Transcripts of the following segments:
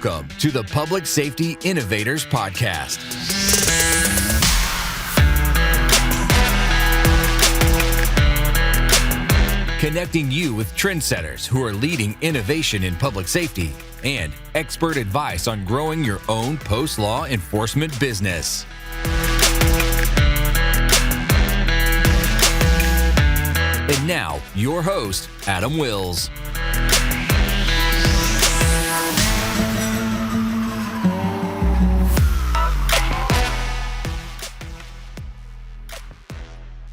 Welcome to the Public Safety Innovators Podcast. Connecting you with trendsetters who are leading innovation in public safety and expert advice on growing your own post-law enforcement business. And now, your host, Adam Wills.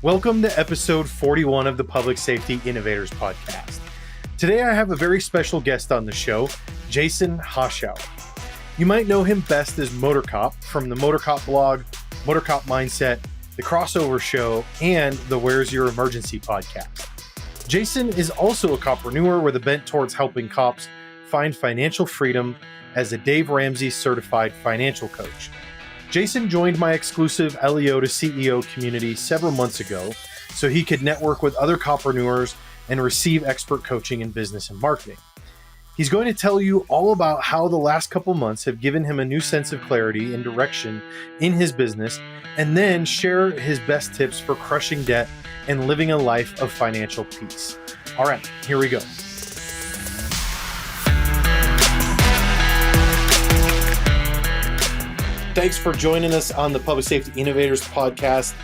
Welcome to episode 41 of the Public Safety Innovators Podcast. Today I have a very special guest on the show, Jason Hoschouer. You might know him best as MotorCop from the MotorCop blog, MotorCop Mindset, the Crossover Show, and the Where's Your Emergency podcast. Jason is also a copreneuer with a bent towards helping cops find financial freedom as a Dave Ramsey certified financial coach. Jason joined my exclusive LEO to CEO community several months ago so he could network with other copreneuers and receive expert coaching in business and marketing. He's going to tell you all about how the last couple months have given him a new sense of clarity and direction in his business, and then share his best tips for crushing debt and living a life of financial peace. All right, here we go. Thanks for joining us on the Public Safety Innovators Podcast.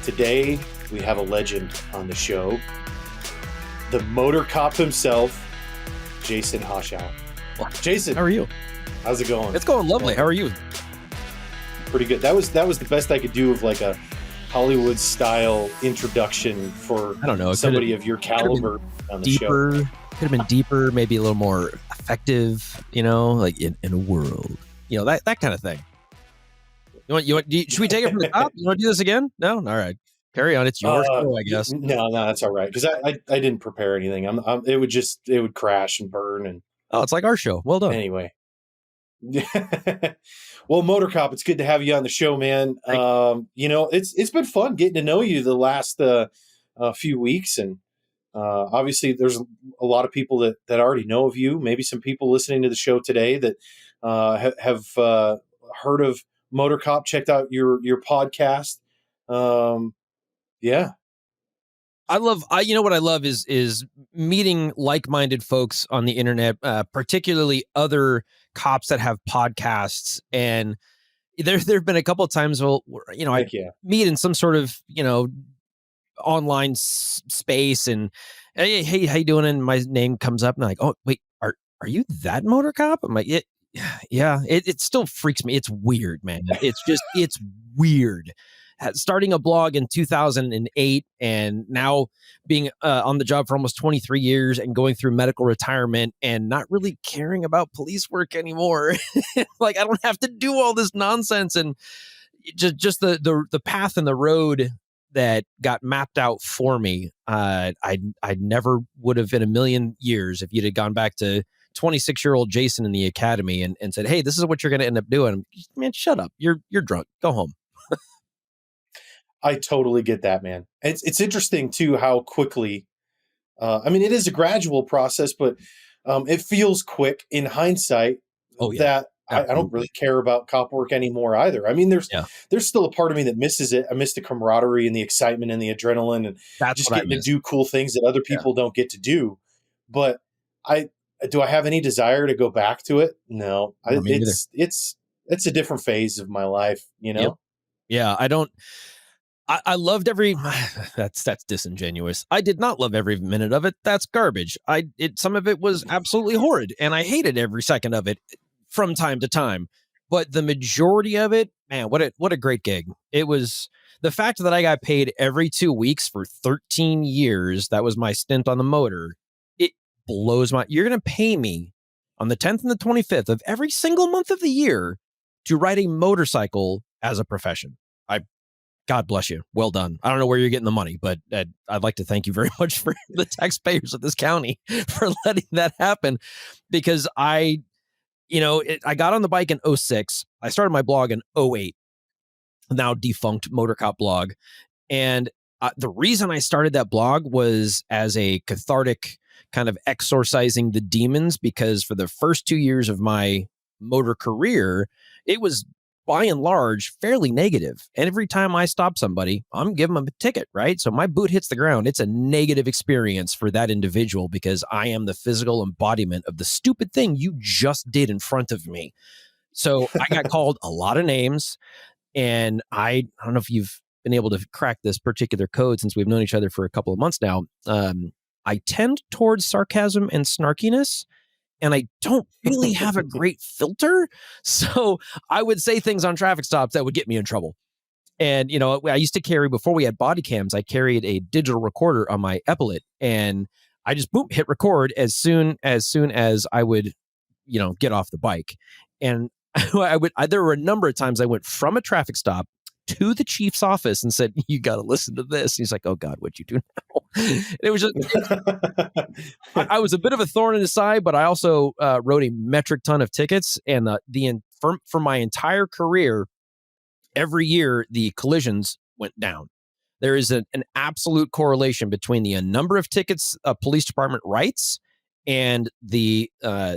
Today, we have a legend on the show, the MotorCop himself, Jason Hoschouer. Jason, how are you? How's it going? It's going lovely. How are you? Pretty good. That was the best I could do of like a Hollywood style introduction for somebody of your caliber on the show. Could have been deeper, maybe a little more effective, like in a world, that kind of thing. Should we take it from the top? You want to do this again? No? All right. Carry on. It's your show, I guess. No, that's all right. Because I didn't prepare anything. It would crash and burn. And it's like our show. Well done. Anyway. Well, MotorCop, it's good to have you on the show, man. It's been fun getting to know you the last few weeks. And obviously there's a lot of people that already know of you. Maybe some people listening to the show today that have heard of MotorCop, checked out your podcast. Yeah. What I love is meeting like-minded folks on the internet, particularly other cops that have podcasts. And there've been a couple of times I meet in some sort of, online space and hey, how you doing? And my name comes up and I'm like, oh wait, are you that MotorCop? I'm like, yeah, it still freaks me. It's weird, man. It's weird. Starting a blog in 2008 and now being on the job for almost 23 years and going through medical retirement and not really caring about police work anymore. Like I don't have to do all this nonsense, and just the path and the road that got mapped out for me. I never would have in a million years if you'd have gone back to 26-year-old Jason in the academy and said, hey, this is what you're going to end up doing. Man, shut up. You're drunk. Go home. I totally get that, man. It's interesting too, how quickly, it is a gradual process, but it feels quick in hindsight. Oh, yeah. That I don't really care about cop work anymore either. I mean, there's still a part of me that misses it. I miss the camaraderie and the excitement and the adrenaline and just getting to do cool things that other people don't get to do. But do I have any desire to go back to it? No, it's a different phase of my life, Yep. Yeah, I loved that's disingenuous. I did not love every minute of it. That's garbage. Some of it was absolutely horrid and I hated every second of it from time to time. But the majority of it, man, what a great gig. It was the fact that I got paid every 2 weeks for 13 years. That was my stint on the motor. Blows you're going to pay me on the 10th and the 25th of every single month of the year to ride a motorcycle as a profession. God bless you. Well done. I don't know where you're getting the money, but I'd like to thank you very much for the taxpayers of this county for letting that happen, because I got on the bike in 06. I started my blog in 08, now defunct MotorCop blog. And the reason I started that blog was as a cathartic kind of exorcising the demons, because for the first 2 years of my motor career, it was by and large fairly negative. And every time I stop somebody, I'm giving them a ticket, right? So my boot hits the ground. It's a negative experience for that individual because I am the physical embodiment of the stupid thing you just did in front of me. So I got called a lot of names. And I don't know if you've been able to crack this particular code since we've known each other for a couple of months now. I tend towards sarcasm and snarkiness, and I don't really have a great filter. So I would say things on traffic stops that would get me in trouble. And, I used to carry, before we had body cams, I carried a digital recorder on my epaulet, and I just hit record as soon as I would, get off the bike. And there were a number of times I went from a traffic stop to the chief's office and said, "You got to listen to this." And he's like, "Oh God, what'd you do now?" And it was just, I was a bit of a thorn in his side, but I also wrote a metric ton of tickets. And for my entire career, every year the collisions went down. There is an absolute correlation between the number of tickets a police department writes and the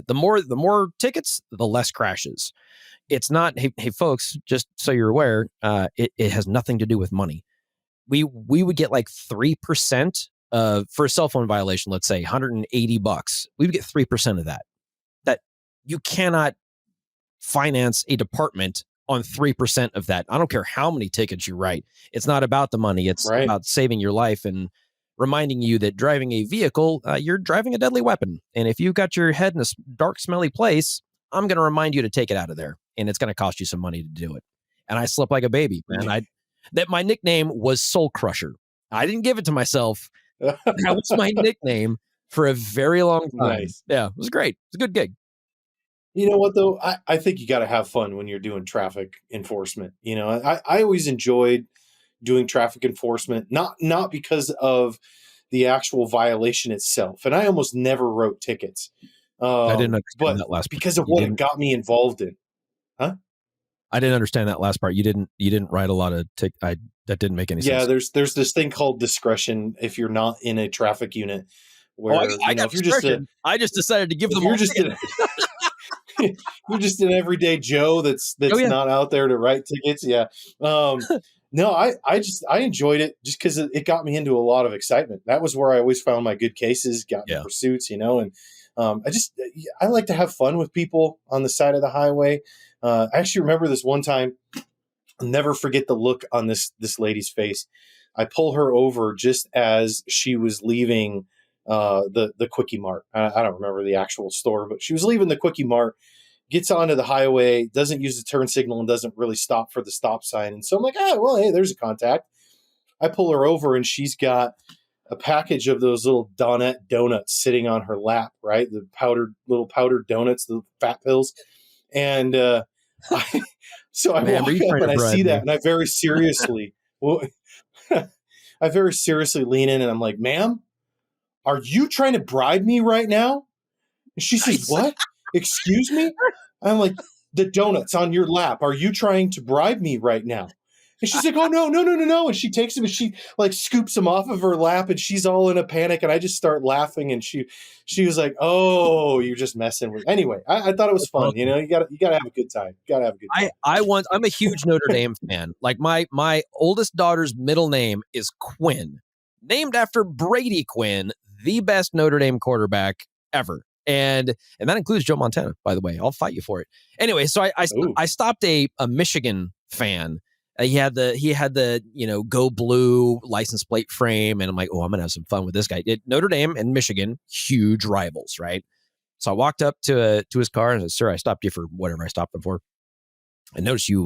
more tickets, the less crashes. It's not, hey folks, just so you're aware, it has nothing to do with money. We would get like 3% for a cell phone violation, let's say $180. We would get 3% of that. That you cannot finance a department on 3% of that. I don't care how many tickets you write. It's not about the money. It's about saving your life and reminding you that driving a vehicle, you're driving a deadly weapon. And if you've got your head in a dark, smelly place, I'm going to remind you to take it out of there. And it's going to cost you some money to do it. And I slept like a baby, man. That my nickname was Soul Crusher. I didn't give it to myself. That was my nickname for a very long time. Nice. Yeah, it was great. It was a good gig. You know what, though? I think you got to have fun when you're doing traffic enforcement. I always enjoyed doing traffic enforcement, not because of the actual violation itself. And I almost never wrote tickets. I didn't understand that last part. Because of what it got me involved in. Huh? I didn't understand that last part. You didn't write a lot of that didn't make any sense. Yeah, there's this thing called discretion if you're not in a traffic unit. Where if you're just I just decided to give them. You're just an everyday Joe that's not out there to write tickets. Yeah. No, I enjoyed it just because it got me into a lot of excitement. That was where I always found my good cases, got in pursuits, and I like to have fun with people on the side of the highway. I actually remember this one time, I'll never forget the look on this lady's face. I pull her over just as she was leaving the Quickie Mart. I don't remember the actual store, but she was leaving the Quickie Mart, gets onto the highway, doesn't use the turn signal, and doesn't really stop for the stop sign. And so I'm like, hey, there's a contact. I pull her over, and she's got a package of those little Donut donuts sitting on her lap, right? The little powdered donuts, the fat pills. And I walk up and I see that, and I very seriously, lean in, and I'm like, "Ma'am, are you trying to bribe me right now?" And she says, "What? Excuse me?" I'm like, "The donuts on your lap. Are you trying to bribe me right now?" And she's like, "Oh, no. And she takes them and she like scoops them off of her lap, and she's all in a panic. And I just start laughing. And she was like, "Oh, you're just messing with." Anyway, I thought it was fun. You gotta have a good time. I'm a huge Notre Dame fan. Like my oldest daughter's middle name is Quinn, named after Brady Quinn, the best Notre Dame quarterback ever. And that includes Joe Montana, by the way. I'll fight you for it. Anyway, so I stopped a Michigan fan. He had the Go Blue license plate frame, and I'm like, oh, I'm gonna have some fun with this guy. Notre Dame and Michigan, huge rivals, right? So I walked up to his car and I said, "Sir, I stopped you for whatever I stopped him for. I noticed you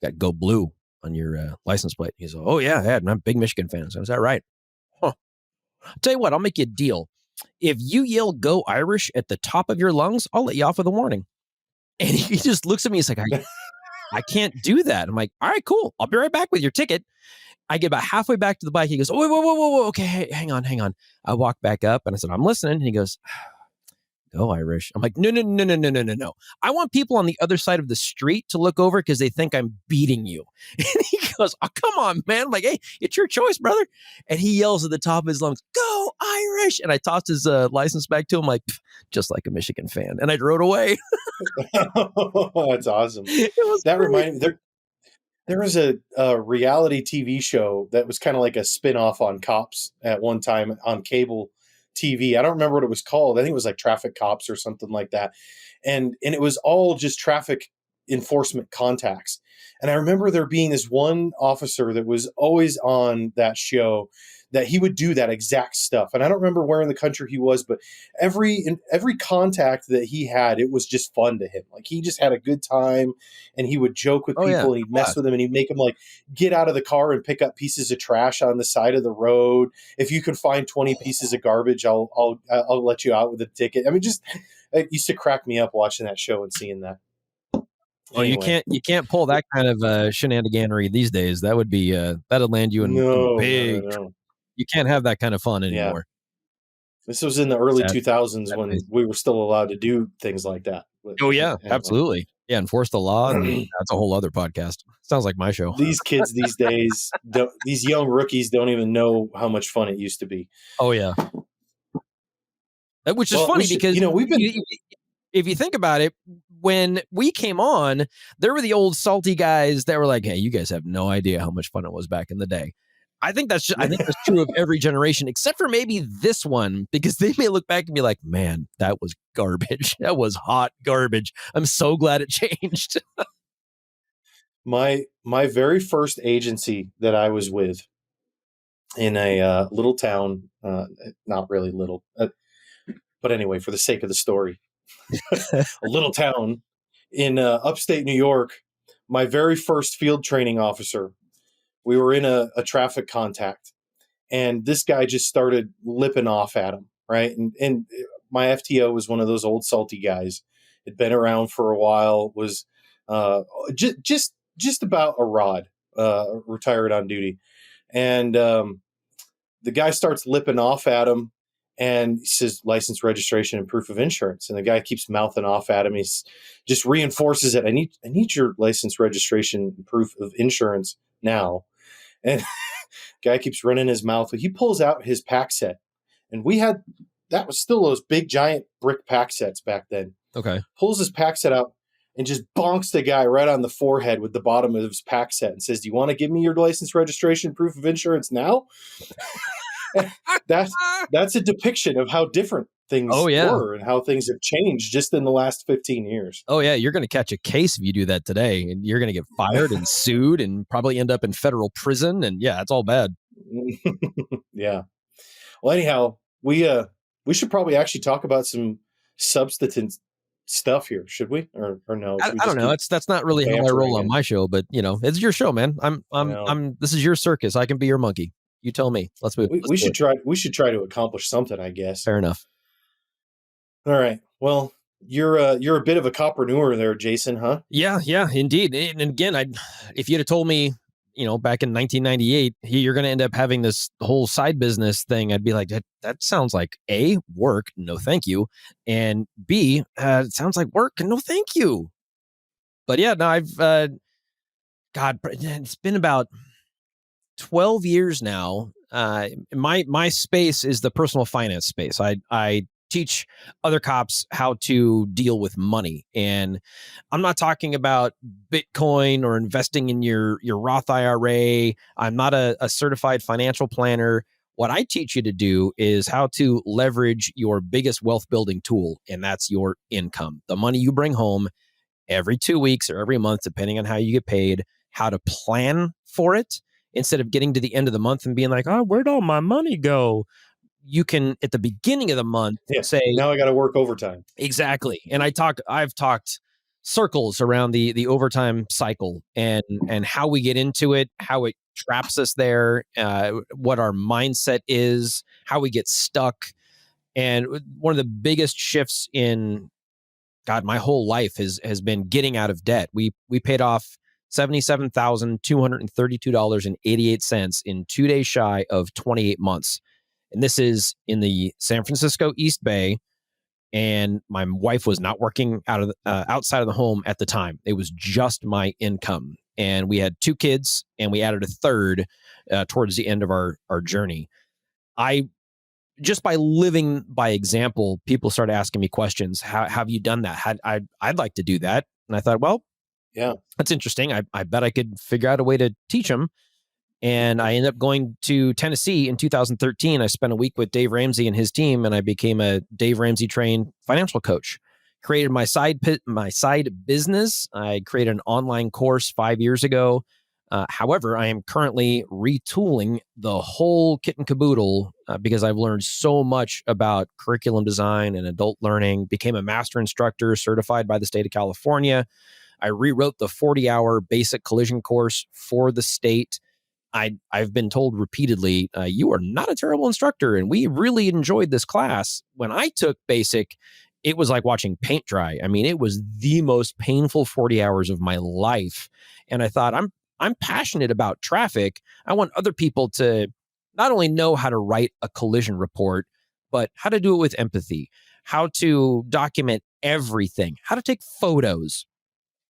got Go Blue on your license plate." He's like, "Oh yeah, I'm a big Michigan fan." So, "Is that right?" Huh. I'll tell you what, I'll make you a deal. If you yell "Go Irish" at the top of your lungs, I'll let you off with a warning. And he just looks at me. He's like, I can't do that. I'm like, "All right, cool. I'll be right back with your ticket." I get about halfway back to the bike. He goes, "Oh, whoa. Okay, hey, hang on. I walk back up and I said, "I'm listening." And he goes, "Go Irish." I'm like, No. I want people on the other side of the street to look over because they think I'm beating you. And he goes, "Oh, come on, man." I'm like, "Hey, it's your choice, brother." And he yells at the top of his lungs, "Go Irish." Irish. And I tossed his license back to him like, just like a Michigan fan. And I drove away. That's awesome. It was That great. reminded me, there was a reality TV show that was kind of like a spin-off on Cops at one time on cable TV. I don't remember what it was called. I think it was like Traffic Cops or something like that. And it was all just traffic enforcement contacts. And I remember there being this one officer that was always on that show that he would do that exact stuff. And I don't remember where in the country he was, but every contact that he had, it was just fun to him. Like he just had a good time and he would joke with people and he'd mess with them and he'd make them like get out of the car and pick up pieces of trash on the side of the road. If you can find 20 pieces of garbage, I'll let you out with a ticket. I mean, just it used to crack me up watching that show and seeing that. Well, Anyway. you can't pull that kind of shenaniganery these days. That would be that'd land you in big. No. You can't have that kind of fun anymore. This was in the early Sad. 2000s when we were still allowed to do things like that. But, Oh yeah, anyway. absolutely. Yeah, enforce the law. That's a whole other podcast. Sounds like my show. These kids these days, these young rookies don't even know how much fun it used to be. Oh yeah. Which is funny because we've been. If you think about it, when we came on, there were the old salty guys that were like, "Hey, you guys have no idea how much fun it was back in the day." I think that's true of every generation, except for maybe this one, because they may look back and be like, "Man, that was garbage. That was hot garbage. I'm so glad it changed." My very first agency that I was with in a little town, not really little, but anyway, for the sake of the story, a little town in upstate New York, my very first field training officer, we were in a traffic contact and this guy just started lipping off at him. Right. And my FTO was one of those old salty guys. Had been around for a while, was just about a rod, retired on duty. And the guy starts lipping off at him and he says, license, registration, and proof of insurance. And the guy keeps mouthing off at him. He's just reinforces it. I need your license, registration, and proof of insurance now. And guy keeps running his mouth. He pulls out his pack set. And that was still those big giant brick pack sets back then. Okay. Pulls his pack set out and just bonks the guy right on the forehead with the bottom of his pack set and says, "Do you want to give me your license, registration, proof of insurance now?" That's a depiction of how different things were and how things have changed just in the last 15 years. Oh yeah, you're going to catch a case if you do that today, and you're going to get fired and sued and probably end up in federal prison. And yeah, it's all bad. Yeah. Well, anyhow, we should probably actually talk about some substance stuff here, should we? Or no? I don't know. That's not really how I roll on my show, but it's your show, man. This is your circus. I can be your monkey. You tell me. Let's move. We should try to accomplish something, I guess. Fair enough. All right. Well, you're a bit of a copreneuer there, Jason, huh? Yeah, indeed. And again, if you'd have told me, back in 1998, you're going to end up having this whole side business thing, I'd be like, that sounds like A, work, no thank you, and B, it sounds like work, no thank you. But yeah, no, I've it's been about 12 years now. My space is the personal finance space. I teach other cops how to deal with money. And I'm not talking about Bitcoin or investing in your Roth IRA. I'm not a certified financial planner. What I teach you to do is how to leverage your biggest wealth building tool, and that's your income, the money you bring home every 2 weeks or every month, depending on how you get paid, how to plan for it instead of getting to the end of the month and being like, "Oh, where'd all my money go?" You can, at the beginning of the month, say, "Now I got to work overtime." Exactly. And I've talked circles around the overtime cycle and how we get into it, how it traps us there, what our mindset is, how we get stuck. And one of the biggest shifts in my whole life has been getting out of debt. We paid off $77,232.88 in 2 days shy of 28 months. And this is in the San Francisco East Bay. And my wife was not working outside of the home at the time. It was just my income. And we had 2 kids, and we added a third towards the end of our journey. I just by living by example, people started asking me questions. How have you done that? I'd like to do that. And I thought, well, Yeah. that's interesting. I bet I could figure out a way to teach them. And I ended up going to Tennessee in 2013. I spent a week with Dave Ramsey and his team, and I became a Dave Ramsey trained financial coach. Created my side business. I created an online course 5 years ago. However, I am currently retooling the whole kit and caboodle because I've learned so much about curriculum design and adult learning. Became a master instructor certified by the state of California. I rewrote the 40-hour basic collision course for the state. I've been told repeatedly, you are not a terrible instructor, and we really enjoyed this class. When I took basic, it was like watching paint dry. I mean, it was the most painful 40 hours of my life. And I thought, I'm passionate about traffic. I want other people to not only know how to write a collision report, but how to do it with empathy, how to document everything, how to take photos.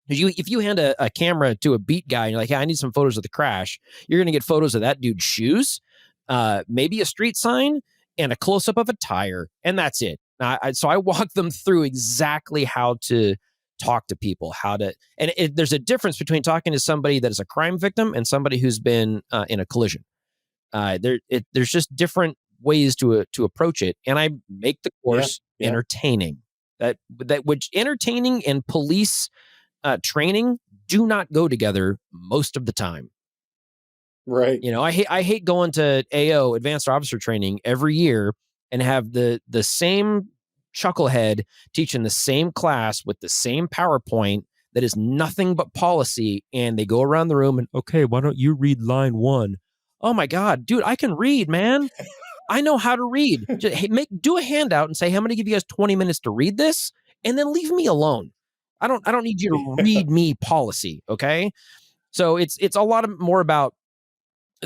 If you hand a camera to a beat guy and you're like, hey, I need some photos of the crash, you're going to get photos of that dude's shoes, maybe a street sign, and a close-up of a tire, and that's it. So I walk them through exactly how to talk to people, there's a difference between talking to somebody that is a crime victim and somebody who's been in a collision. There's just different ways to approach it, and I make the course entertaining. Which entertaining and police training do not go together most of the time. Right. I hate going to AO, advanced officer training, every year and have the same chucklehead teaching the same class with the same PowerPoint that is nothing but policy. And they go around the room and, okay, why don't you read line 1? Oh my God, dude, I can read, man. I know how to read. Just, do a handout and say, hey, I'm going to give you guys 20 minutes to read this, and then leave me alone. I don't need you to read me policy. Okay. So it's a lot more about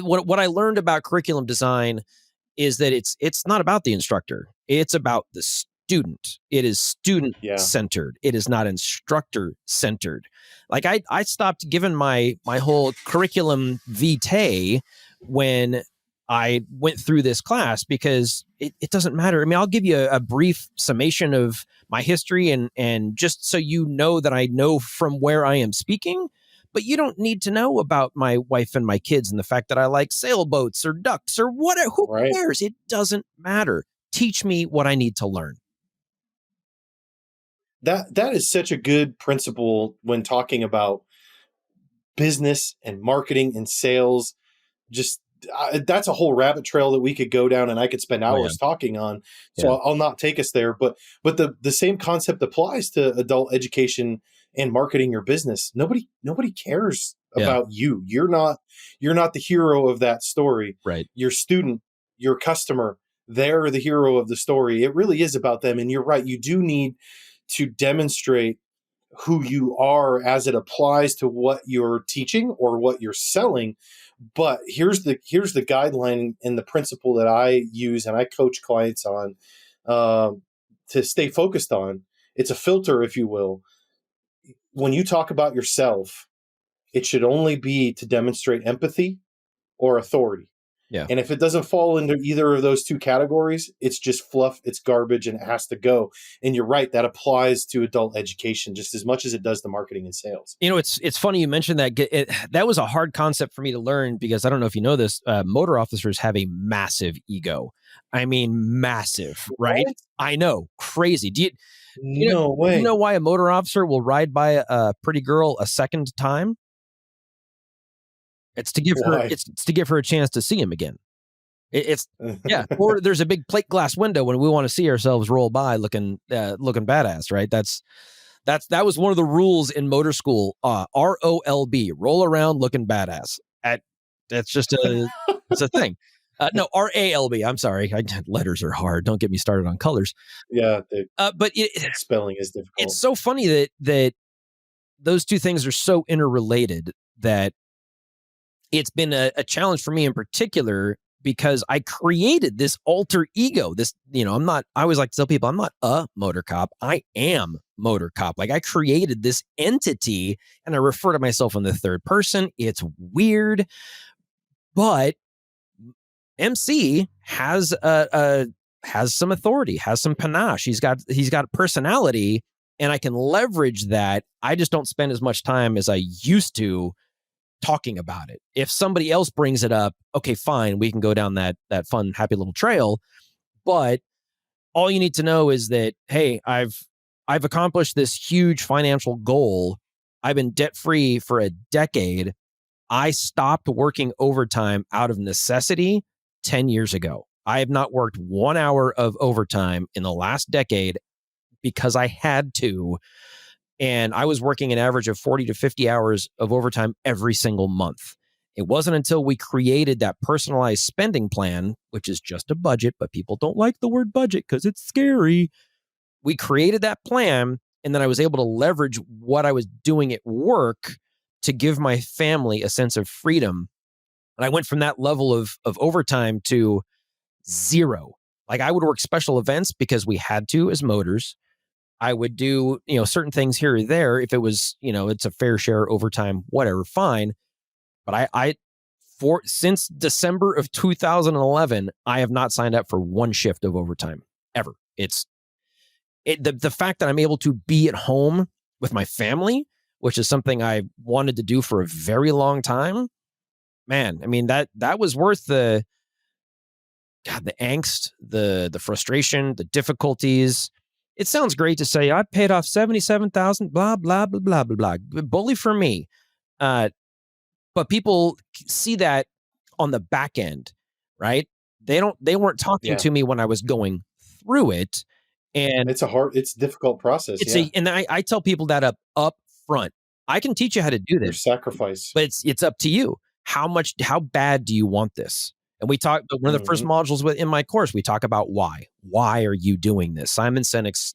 what I learned about curriculum design is that it's not about the instructor. It's about the student. It is student centered. It is not instructor centered. Like I stopped giving my whole curriculum vitae when I went through this class because it doesn't matter. I mean, I'll give you a brief summation of my history and just so you know that I know from where I am speaking, but you don't need to know about my wife and my kids and the fact that I like sailboats or ducks or whatever. Who cares? It doesn't matter. Teach me what I need to learn. That is such a good principle when talking about business and marketing and sales. Just that's a whole rabbit trail that we could go down and I could spend hours talking on. So I'll not take us there, but the same concept applies to adult education and marketing your business. Nobody cares about you. You're not the hero of that story. Right. Your student, your customer, they're the hero of the story. It really is about them. And you're right. You do need to demonstrate who you are as it applies to what you're teaching or what you're selling. But here's the guideline and the principle that I use and I coach clients on to stay focused on. It's a filter, if you will. When you talk about yourself, it should only be to demonstrate empathy or authority. Yeah. And if it doesn't fall into either of those two categories, it's just fluff, it's garbage, and it has to go. And you're right, that applies to adult education just as much as it does to marketing and sales. It's funny you mentioned that. That was a hard concept for me to learn because I don't know if you know this, motor officers have a massive ego. I mean, massive, right? What? I know, crazy. No way. You know why a motor officer will ride by a pretty girl a second time? It's to give her. It's to give her a chance to see him again. Or there's a big plate glass window when we want to see ourselves roll by looking badass, right? That was one of the rules in motor school. ROLB, roll around looking badass. That's just it's a thing. No, RALB. I'm sorry, letters are hard. Don't get me started on colors. Yeah, but spelling is difficult. It's so funny that those two things are so interrelated that it's been a challenge for me in particular because I created this alter ego. I always like to tell people I'm not a motor cop. I am motor cop. Like I created this entity and I refer to myself in the third person. It's weird, but MC has has some authority, has some panache. He's got personality, and I can leverage that. I just don't spend as much time as I used to talking about it. If somebody else brings it up, okay, fine, we can go down that fun, happy little trail. But all you need to know is that, hey, I've accomplished this huge financial goal. I've been debt free for a decade. I stopped working overtime out of necessity 10 years ago. I have not worked 1 hour of overtime in the last decade because I had to. And I was working an average of 40 to 50 hours of overtime every single month. It wasn't until we created that personalized spending plan, which is just a budget, but people don't like the word budget because it's scary. We created that plan, and then I was able to leverage what I was doing at work to give my family a sense of freedom. And I went from that level of overtime to zero. Like, I would work special events because we had to as motors. I would do, certain things here or there. If it was, it's a fair share overtime, whatever, fine. But since December of 2011, I have not signed up for one shift of overtime ever. The fact that I'm able to be at home with my family, which is something I wanted to do for a very long time, man, I mean, that was worth the angst, the frustration, the difficulties. It sounds great to say I paid off $77,000, blah, blah, blah, blah, blah, blah. Bully for me. But people see that on the back end, right? They weren't talking to me when I was going through it. And it's a difficult process. And I tell people that up front. I can teach you how to do this. There's sacrifice. But it's up to you. How bad do you want this? And we talk, one of the first modules in my course, we talk about why. Why are you doing this? Simon Sinek's,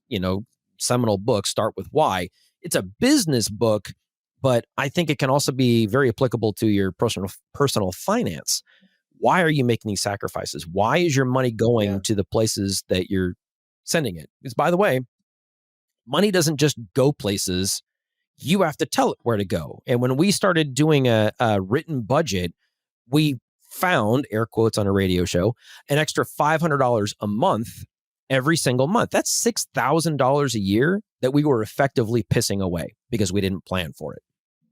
seminal book, Start With Why. It's a business book, but I think it can also be very applicable to your personal finance. Why are you making these sacrifices? Why is your money going to the places that you're sending it? Because, by the way, money doesn't just go places. You have to tell it where to go. And when we started doing a written budget, we found, air quotes on a radio show, an extra $500 a month every single month. That's $6,000 a year that we were effectively pissing away because we didn't plan for it.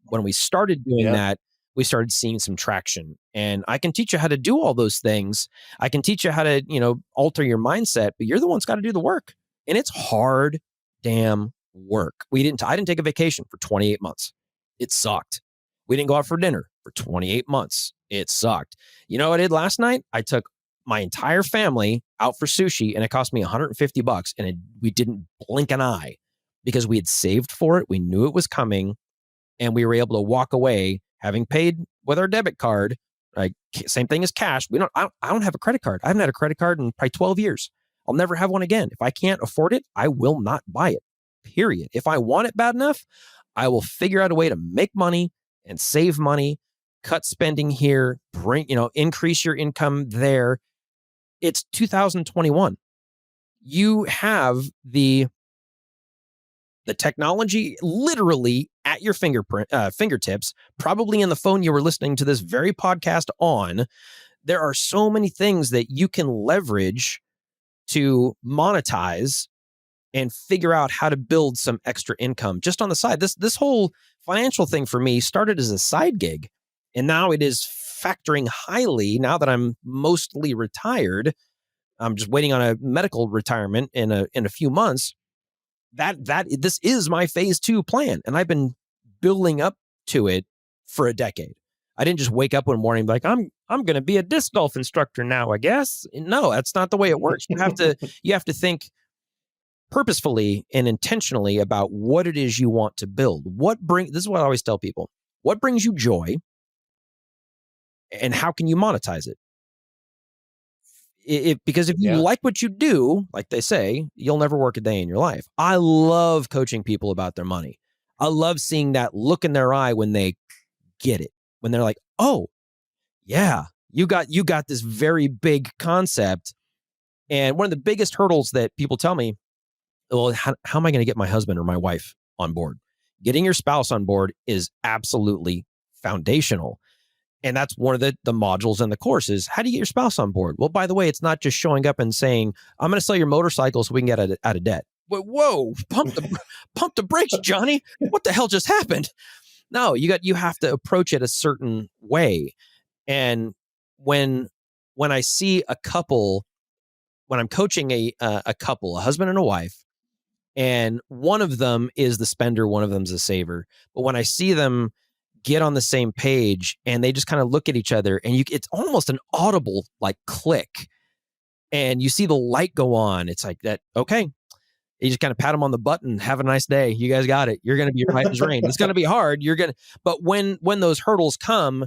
When we started doing that, we started seeing some traction. And I can teach you how to do all those things. I can teach you how to, alter your mindset, but you're the one's got to do the work. And it's hard damn work. I didn't take a vacation for 28 months. It sucked. We didn't go out for dinner for 28 months. It sucked. You know what I did last night? I took my entire family out for sushi, and it cost me $150, and we didn't blink an eye because we had saved for it. We knew it was coming, and we were able to walk away having paid with our debit card. Like, same thing as cash. I don't have a credit card. I haven't had a credit card in probably 12 years. I'll never have one again. If I can't afford it, I will not buy it. Period. If I want it bad enough, I will figure out a way to make money and save money, cut spending here, increase your income there. It's 2021. You have the technology literally at your fingertips, probably in the phone you were listening to this very podcast on. There are so many things that you can leverage to monetize and figure out how to build some extra income just on the side. This whole financial thing for me started as a side gig, and now it is factoring highly. Now that I'm mostly retired, I'm just waiting on a medical retirement in a few months. This is my phase 2 plan, and I've been building up to it for a decade. I didn't just wake up one morning like I'm going to be a disc golf instructor now, I guess. No, that's not the way it works. You have to think purposefully and intentionally about what it is you want to build. This is what I always tell people. What brings you joy, and how can you monetize it? Because if you like what you do, like they say, you'll never work a day in your life. I love coaching people about their money. I love seeing that look in their eye when they get it, when they're like, oh yeah, you got this very big concept. And one of the biggest hurdles that people tell me, well, how am I going to get my husband or my wife on board? Getting your spouse on board is absolutely foundational. And that's one of the modules in the course is how do you get your spouse on board? Well, by the way, it's not just showing up and saying, I'm going to sell your motorcycle so we can get out of debt. Whoa, pump the brakes, Johnny. What the hell just happened? No, you have to approach it a certain way. And when I see a couple, when I'm coaching a couple, a husband and a wife, and one of them is the spender, one of them's a saver. But when I see them get on the same page and they just kind of look at each other and it's almost an audible like click and you see the light go on. It's like that. Okay. You just kind of pat them on the butt and have a nice day. You guys got it. You're going to be right as rain. It's going to be hard. But when those hurdles come,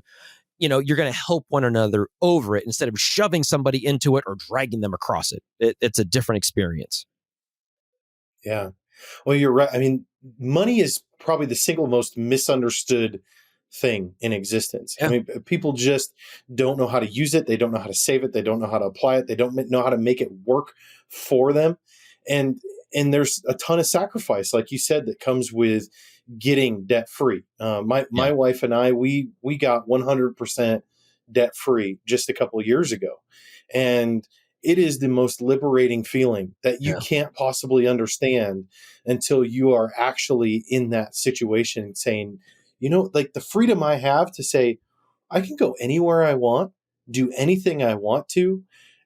you're going to help one another over it instead of shoving somebody into it or dragging them across it. It's a different experience. Yeah. Well, you're right. I mean, money is probably the single most misunderstood thing in existence. Yeah. I mean, people just don't know how to use it. They don't know how to save it. They don't know how to apply it. They don't know how to make it work for them. And there's a ton of sacrifice, like you said, that comes with getting debt free. My wife and I, we got 100% debt free just a couple of years ago. And it is the most liberating feeling that you can't possibly understand until you are actually in that situation saying, like the freedom I have to say, I can go anywhere I want, do anything I want to,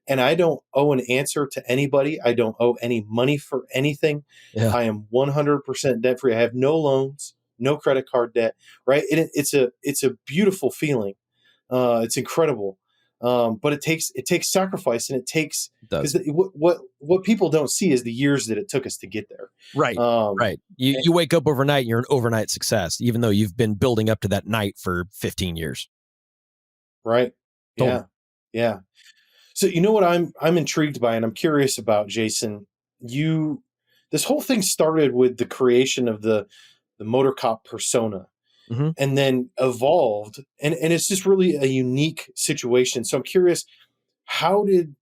and I don't owe an answer to anybody. I don't owe any money for anything. Yeah. I am 100% debt free. I have no loans, no credit card debt, right? It's a beautiful feeling. It's incredible. But it takes sacrifice, and it takes, because what people don't see is the years that it took us to get there. Right. Right. You wake up overnight and you're an overnight success, even though you've been building up to that night for 15 years. Right. Yeah. Yeah. So, what I'm intrigued by and I'm curious about, Jason, this whole thing started with the creation of the MotorCop persona. Mm-hmm. And then evolved, and it's just really a unique situation. So I'm curious, how did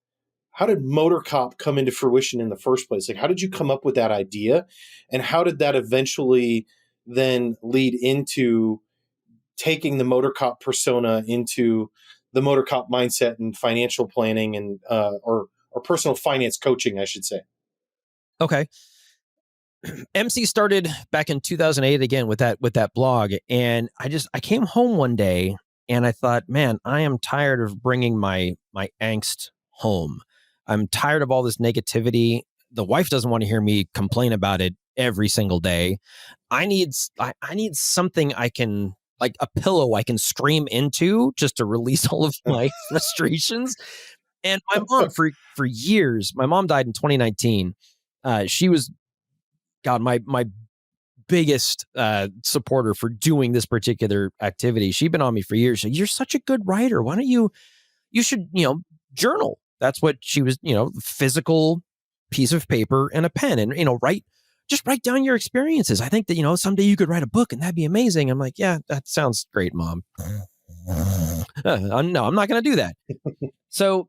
MotorCop come into fruition in the first place? Like, how did you come up with that idea, and how did that eventually then lead into taking the MotorCop persona into the MotorCop mindset and financial planning and or personal finance coaching, I should say? Okay. MC started back in 2008 again with that blog. And I came home one day and I thought, man, I am tired of bringing my angst home. I'm tired of all this negativity. The wife doesn't want to hear me complain about it every single day. I need something I can, like a pillow I can scream into just to release all of my frustrations. And my mom for years, my mom died in 2019. She was, God, my biggest supporter for doing this particular activity. She'd been on me for years. You're such a good writer. Why don't you should, journal. That's what she was, physical piece of paper and a pen and, write down your experiences. I think that, someday you could write a book and that'd be amazing. I'm like, yeah, that sounds great, Mom. No, I'm not going to do that. So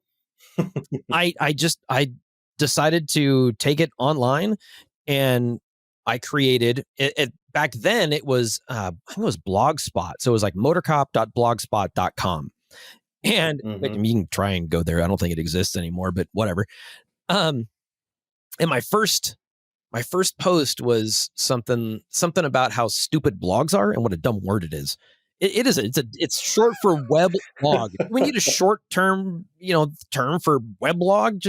I decided to take it online, and I created it. Back then it was, I think it was Blogspot. So it was like motorcop.blogspot.com. And you can try and go there. I don't think it exists anymore, but whatever. And my first post was something about how stupid blogs are and what a dumb word it is. It's short for web blog. We need a short term, term for web blog.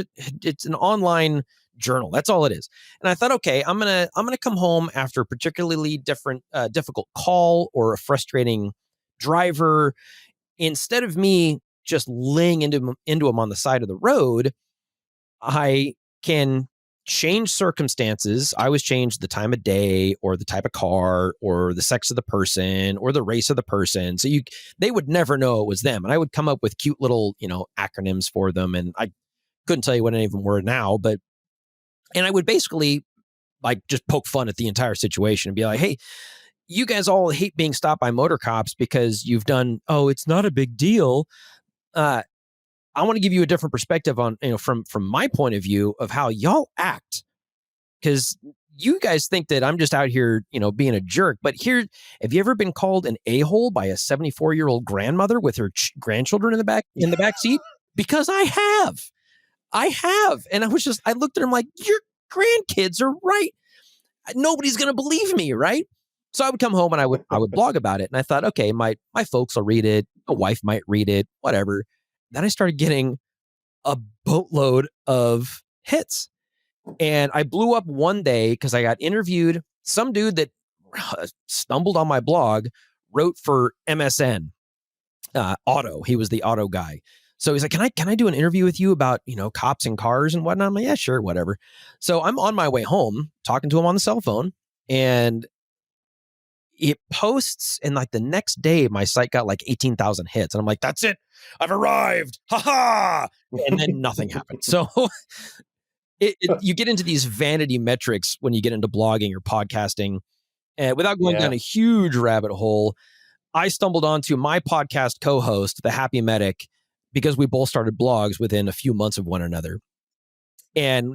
It's an online journal. That's all it is. And I thought, okay, I'm gonna come home after a particularly difficult call or a frustrating driver. Instead of me just laying into him on the side of the road, I can change circumstances. I always change the time of day or the type of car or the sex of the person or the race of the person. So they would never know it was them. And I would come up with cute little, acronyms for them. And I couldn't tell you what any of them were now, and I would basically like just poke fun at the entire situation and be like, hey, you guys all hate being stopped by motor cops because you've done, it's not a big deal. I want to give you a different perspective on, from my point of view of how y'all act, because you guys think that I'm just out here, being a jerk. But here, have you ever been called an a-hole by a 74-year-old grandmother with her grandchildren in the back seat? Because I have. And I looked at her, I'm like, your grandkids are right. Nobody's going to believe me, right? So I would come home and I would blog about it. And I thought, okay, my folks will read it. A wife might read it, whatever. Then I started getting a boatload of hits. And I blew up one day because I got interviewed. Some dude that stumbled on my blog wrote for MSN Auto. He was the auto guy. So he's like, can I do an interview with you about, cops and cars and whatnot? I'm like, yeah, sure, whatever. So I'm on my way home talking to him on the cell phone, and it posts, and like the next day my site got like 18,000 hits. And I'm like, that's it. I've arrived. Ha ha. And then nothing happened. So you get into these vanity metrics when you get into blogging or podcasting, and without going down a huge rabbit hole, I stumbled onto my podcast co-host, the Happy Medic, because we both started blogs within a few months of one another. And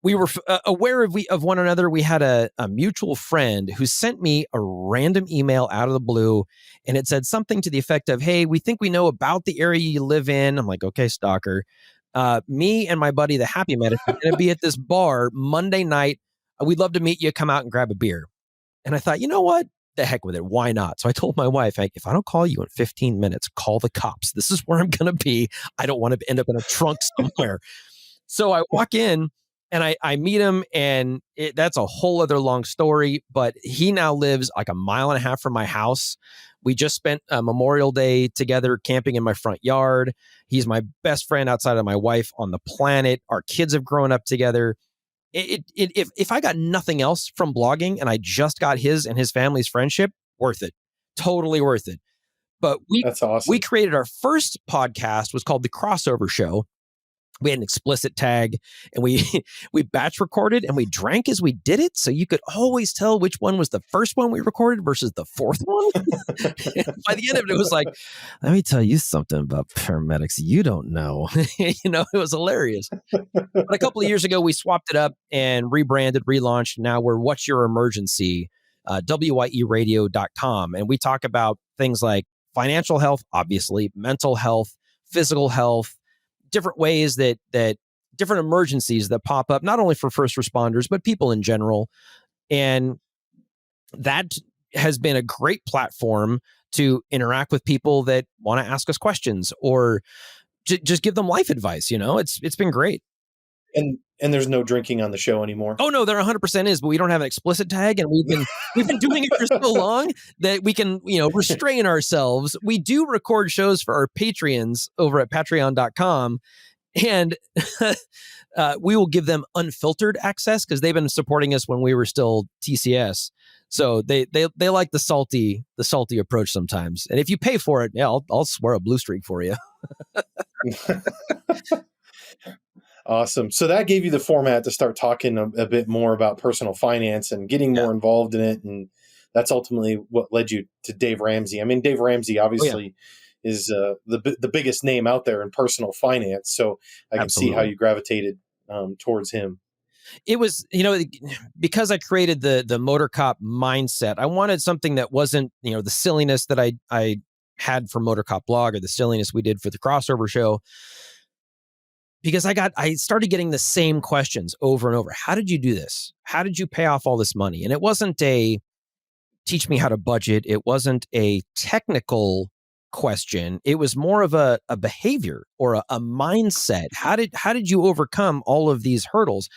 we were aware of one another. We had a mutual friend who sent me a random email out of the blue, and it said something to the effect of, hey, we think we know about the area you live in. I'm like, okay, stalker. Me and my buddy, the Happy Medic, are going to be at this bar Monday night. We'd love to meet you. Come out and grab a beer. And I thought, you know what? The heck with it. Why not? So I told my wife, if I don't call you in 15 minutes, call the cops. This is where I'm going to be. I don't want to end up in a trunk somewhere. So I walk in and I meet him, and that's a whole other long story, but he now lives like a mile and a half from my house. We just spent Memorial Day together camping in my front yard. He's my best friend outside of my wife on the planet. Our kids have grown up together. If I got nothing else from blogging and I just got his and his family's friendship, worth it. Totally worth it. But that's awesome. We created our first podcast, was called The Crossover Show. We had an explicit tag, and we batch recorded, and we drank as we did it. So you could always tell which one was the first one we recorded versus the fourth one. By the end of it, it was like, let me tell you something about paramedics you don't know. It was hilarious. But a couple of years ago, we swapped it up and rebranded, relaunched. Now we're What's Your Emergency, WYEradio.com. And we talk about things like financial health, obviously, mental health, physical health, different ways that different emergencies that pop up, not only for first responders, but people in general. And that has been a great platform to interact with people that want to ask us questions or just give them life advice. It's been great. And there's no drinking on the show anymore. Oh no, there 100% is, but we don't have an explicit tag, and we've been doing it for so long that we can, restrain ourselves. We do record shows for our Patreons over at patreon.com, and we will give them unfiltered access because they've been supporting us when we were still TCS. So they like the salty approach sometimes. And if you pay for it, yeah, I'll swear a blue streak for you. Awesome. So that gave you the format to start talking a bit more about personal finance and getting more involved in it. And that's ultimately what led you to Dave Ramsey. I mean, Dave Ramsey obviously is the biggest name out there in personal finance. So I can see how you gravitated towards him. It was, because I created the MotorCop Mindset, I wanted something that wasn't, the silliness that I had for MotorCop blog or the silliness we did for the Crossover Show. Because I started getting the same questions over and over. How did you do this? How did you pay off all this money? And it wasn't a teach me how to budget. It wasn't a technical question. It was more of a behavior or a mindset. How did you overcome all of these hurdles?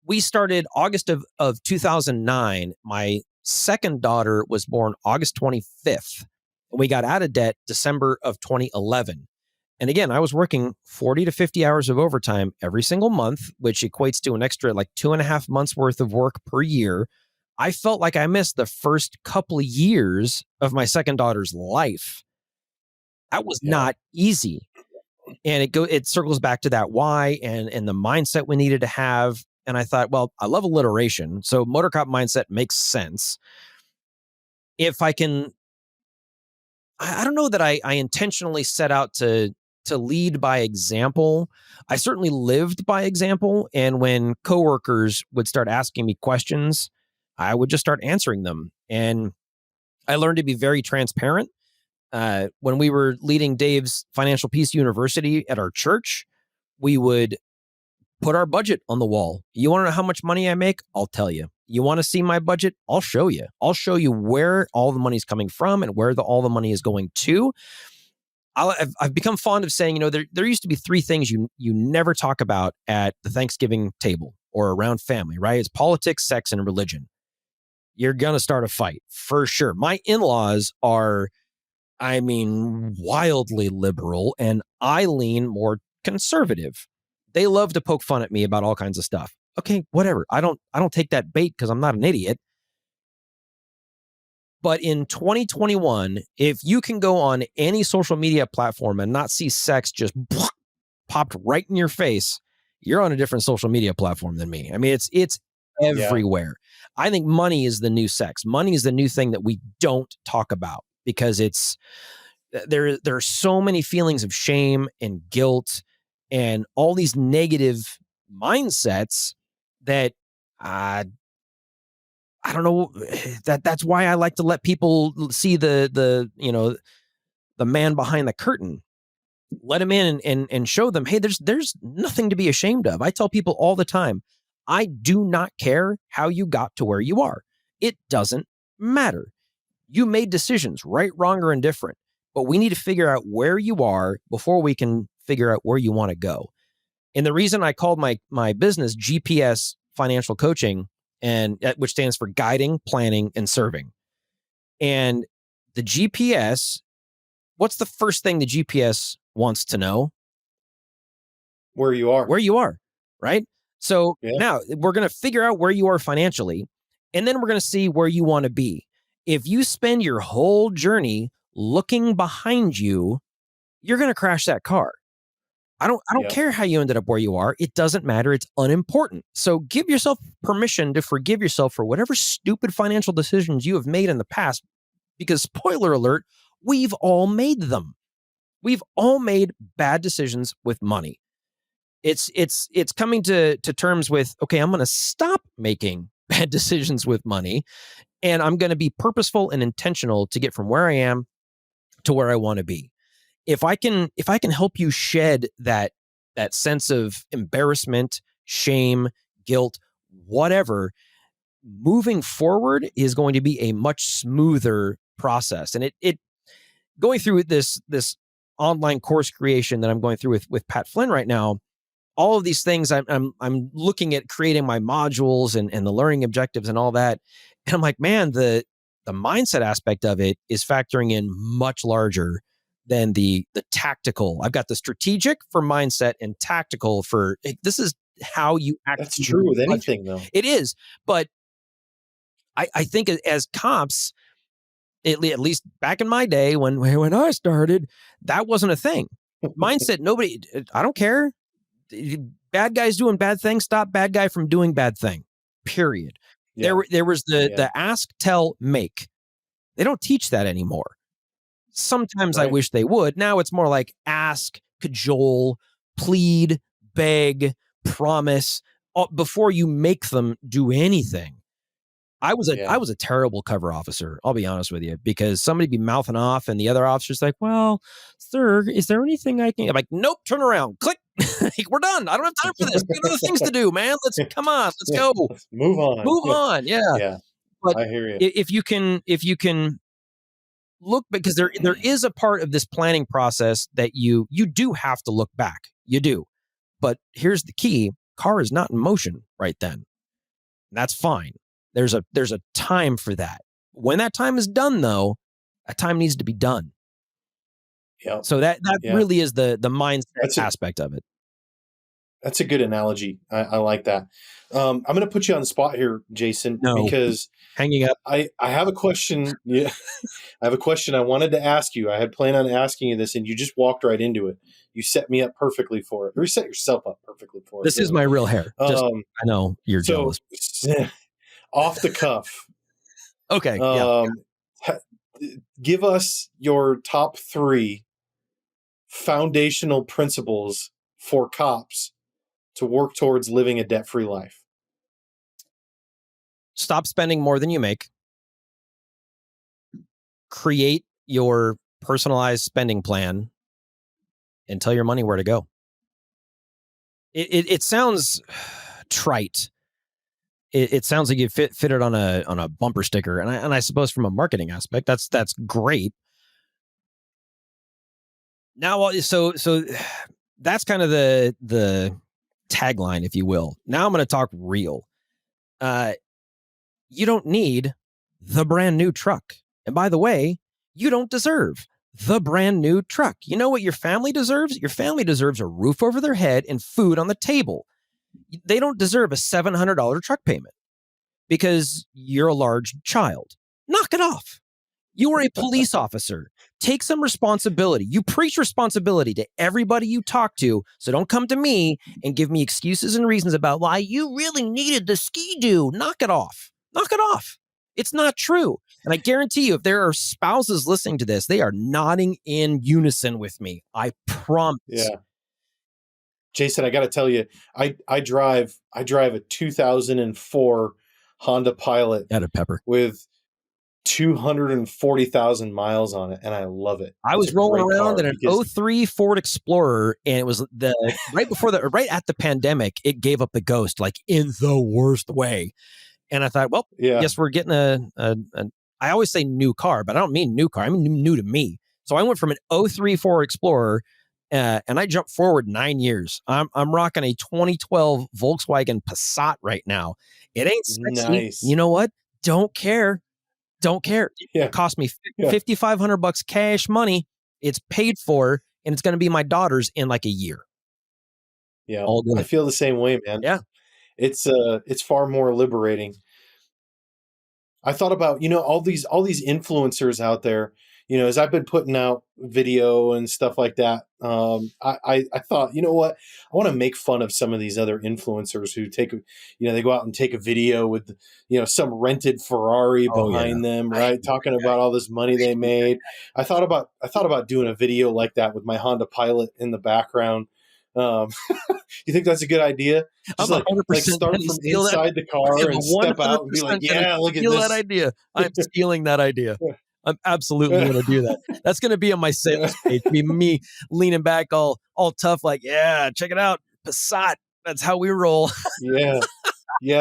We started August of 2009. My second daughter was born August 25th. We got out of debt December of 2011. And again, I was working 40 to 50 hours of overtime every single month, which equates to an extra like 2.5 months worth of work per year. I felt like I missed the first couple of years of my second daughter's life. That was not easy. And it circles back to that why and the mindset we needed to have. And I thought, well, I love alliteration. So MotorCop Mindset makes sense. If I can, I don't know that I intentionally set out to to lead by example. I certainly lived by example. And when coworkers would start asking me questions, I would just start answering them. And I learned to be very transparent. When we were leading Dave's Financial Peace University at our church, we would put our budget on the wall. You want to know how much money I make? I'll tell you. You want to see my budget? I'll show you. I'll show you where all the money's coming from and where all the money is going to. I've become fond of saying, there used to be three things you never talk about at the Thanksgiving table or around family, right? It's politics, sex, and religion. You're going to start a fight for sure. My in-laws are, wildly liberal, and I lean more conservative. They love to poke fun at me about all kinds of stuff. Okay, whatever. I don't take that bait because I'm not an idiot. But in 2021, if you can go on any social media platform and not see sex just popped right in your face, you're on a different social media platform than me. It's everywhere. Yeah. I think money is the new sex. Money is the new thing that we don't talk about because there are so many feelings of shame and guilt and all these negative mindsets that I don't know, that's why I like to let people see the man behind the curtain. Let them in and show them, hey, there's nothing to be ashamed of. I tell people all the time, I do not care how you got to where you are. It doesn't matter. You made decisions, right, wrong, or indifferent. But we need to figure out where you are before we can figure out where you want to go. And the reason I called my business GPS Financial Coaching, and which stands for guiding, planning, and serving. And the GPS, what's the first thing the GPS wants to know? Where you are. Where you are, right? So now we're going to figure out where you are financially, and then we're going to see where you want to be. If you spend your whole journey looking behind you, you're going to crash that car. I don't care how you ended up where you are. It doesn't matter. It's unimportant. So give yourself permission to forgive yourself for whatever stupid financial decisions you have made in the past, because spoiler alert, we've all made them. We've all made bad decisions with money. It's coming to terms with, okay, I'm going to stop making bad decisions with money, and I'm going to be purposeful and intentional to get from where I am to where I want to be. If I can help you shed that sense of embarrassment, shame, guilt, whatever, moving forward is going to be a much smoother process. And it going through this online course creation that I'm going through with Pat Flynn right now, all of these things I'm looking at creating my modules and the learning objectives and all that. And I'm like, man, the mindset aspect of it is factoring in much larger than the tactical. I've got the strategic for mindset and tactical for, this is how you act. That's true with anything though. It is. But I think as cops, at least back in my day when I started, that wasn't a thing. Mindset, I don't care. Bad guys doing bad things, stop bad guy from doing bad thing. Period. Yeah. There was the ask, tell, make. They don't teach that anymore. Sometimes I wish they would. Now it's more like ask, cajole, plead, beg, promise before you make them do anything. I was a terrible cover officer, I'll be honest with you, because somebody be mouthing off and the other officer's like, well, sir, is there anything I can... I'm like, nope, turn around, click. We're done. I don't have time for this. We got other things to do, man. Let's go. Let's move on. Yeah. But I hear you. If you can look, because there is a part of this planning process that you do have to look back. You do. But here's the key. Car is not in motion right then. That's fine. There's a time for that. When that time is done, though, that time needs to be done. Yeah. So that really is the mindset aspect of it. That's a good analogy. I like that. I'm going to put you on the spot here, Jason, because hanging up. I have a question. Yeah, I have a question I wanted to ask you. I had planned on asking you this, and you just walked right into it. You set me up perfectly for it. Or you set yourself up perfectly for it. This is my real hair. I know you're jealous. Off the cuff. Okay. Give us your top 3 foundational principles for cops to work towards living a debt-free life? Stop spending more than you make. Create your personalized spending plan and tell your money where to go. It sounds trite. It sounds like you fit it on a bumper sticker, and I suppose from a marketing aspect, that's great. Now, so that's kind of the tagline, if you will. Now I'm going to talk real. You don't need the brand new truck, and by the way, you don't deserve the brand new truck. You know what your family deserves? Your family deserves a roof over their head and food on the table. They don't deserve a $700 truck payment because you're a large child. Knock it off. You are a police officer. Take some responsibility. You preach responsibility to everybody you talk to. So don't come to me and give me excuses and reasons about why you really needed the ski-doo. Knock it off. Knock it off. It's not true. And I guarantee you, if there are spouses listening to this, they are nodding in unison with me. I promise. Yeah. Jason, I got to tell you, I drive a 2004 Honda Pilot At a pepper with 240,000 miles on it, and I love it. I was rolling around in an 03 Ford Explorer, and it was right at the pandemic, it gave up the ghost, like in the worst way. And I thought, well, guess we're getting I always say new car, but I don't mean new car. I mean new to me. So I went from an 03 Ford Explorer, and I jumped forward 9 years. I'm rocking a 2012 Volkswagen Passat right now. It ain't sexy. Nice. You know what? Don't care. Yeah. It cost me $5,500 cash money. It's paid for, and it's going to be my daughter's in like a year. Yeah, I feel the same way, man. Yeah, it's far more liberating. I thought about, all these influencers out there, as I've been putting out video and stuff like that. I thought, you know what, I want to make fun of some of these other influencers who they go out and take a video with, some rented Ferrari behind them, right? Talking about all this money they made. I thought about doing a video like that with my Honda Pilot in the background. You think that's a good idea? Just like start from inside the car and step out and be like, yeah, look at this. That idea. I'm stealing that idea. I'm absolutely going to do that. That's going to be on my sales page. Be me leaning back all tough, like, yeah, check it out, Passat. That's how we roll. Yeah.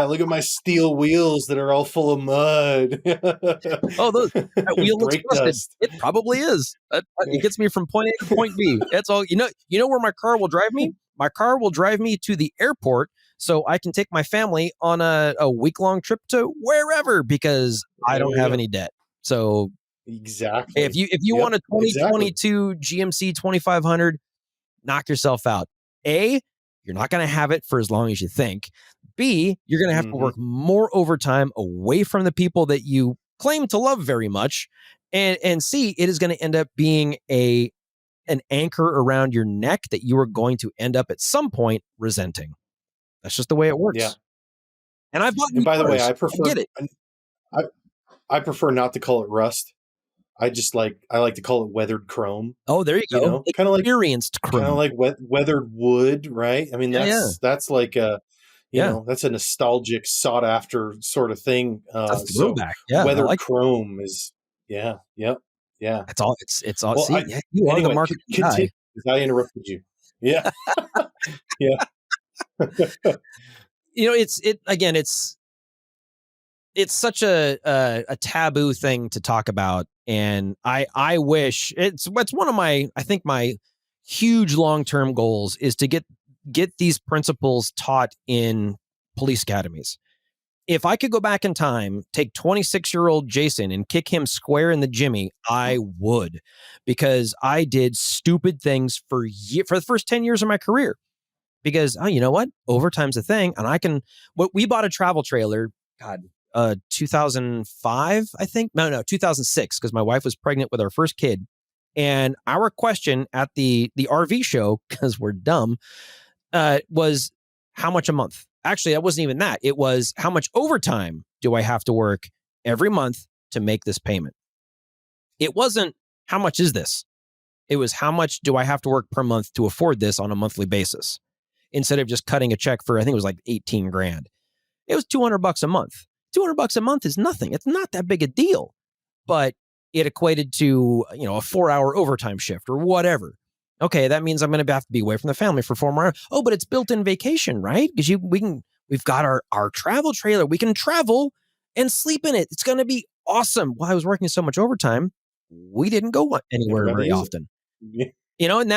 Look at my steel wheels that are all full of mud. That wheel looks rusted. It probably is. It gets me from point A to point B. That's all. You know where my car will drive me? My car will drive me to the airport so I can take my family on a week-long trip to wherever because I don't have any debt. So exactly. If you want a 2022 GMC 2500, knock yourself out. A, you're not going to have it for as long as you think. B, you're going to have to work more overtime away from the people that you claim to love very much. And C, it is going to end up being an anchor around your neck that you are going to end up at some point resenting. That's just the way it works. Yeah. And I've bought. And by the way, I prefer. Get it. I prefer not to call it rust. I like to call it weathered chrome. Oh, there you go. Kind of like experienced chrome. Kind of like weathered wood, right? I mean, that's like a. That's a nostalgic, sought after sort of thing. That's a throwback. Weathered chrome is, yep. It's all. Well, see, you are the market guy. I interrupted you. Yeah, yeah. It's such a taboo thing to talk about, and I wish it's one of my huge long-term goals is to get these principles taught in police academies. If I could go back in time, take 26-year-old Jason and kick him square in the jimmy, I would, because I did stupid things for the first 10 years of my career. Because, you know what? Overtime's a thing. And we bought a travel trailer, 2005, I think. No, 2006, because my wife was pregnant with our first kid. And our question at the RV show, because we're dumb, was how much a month? Actually, that wasn't even that. It was how much overtime do I have to work every month to make this payment? It wasn't how much is this? It was how much do I have to work per month to afford this on a monthly basis, instead of just cutting a check for, I think it was like 18 grand. It was $200 a month. $200 a month is nothing. It's not that big a deal, but it equated to, a 4-hour overtime shift or whatever. Okay, that means I'm going to have to be away from the family for 4 more hours. Oh, but it's built-in vacation, right? Because we've got our travel trailer. We can travel and sleep in it. It's going to be awesome. While I was working so much overtime, we didn't go anywhere very often. Yeah.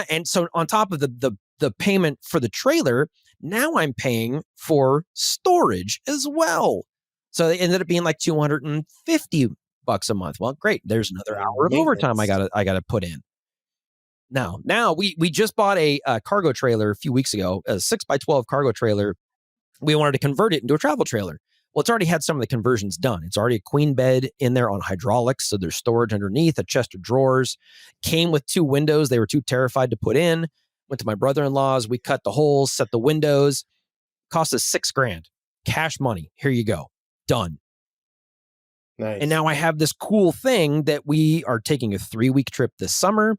And so on top of the payment for the trailer, now I'm paying for storage as well. So it ended up being like $250 a month. Well, great. There's another hour of overtime I gotta put in. Now we just bought a cargo trailer a few weeks ago, a 6x12 cargo trailer. We wanted to convert it into a travel trailer. Well, it's already had some of the conversions done. It's already a queen bed in there on hydraulics, so there's storage underneath, a chest of drawers. Came with 2 windows they were too terrified to put in. Went to my brother-in-law's. We cut the holes, set the windows. Cost us $6,000. Cash money. Here you go. Done. Nice. And now I have this cool thing that we are taking a 3-week trip this summer.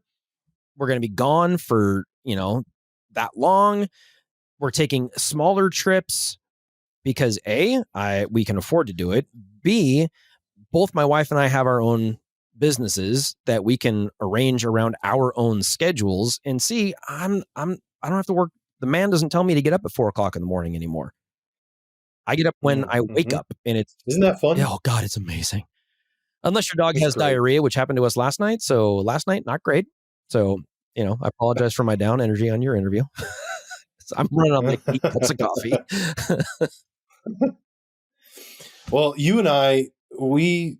We're going to be gone for, that long. We're taking smaller trips because we can afford to do it. B, both my wife and I have our own businesses that we can arrange around our own schedules. And C, I don't have to work. The man doesn't tell me to get up at 4:00 in the morning anymore. I get up when I wake up, and isn't that fun? Oh God, it's amazing. Unless your dog has diarrhea, which happened to us last night. So last night, not great. So, I apologize for my down energy on your interview. I'm running on like 8 cups of coffee. Well, you and I, we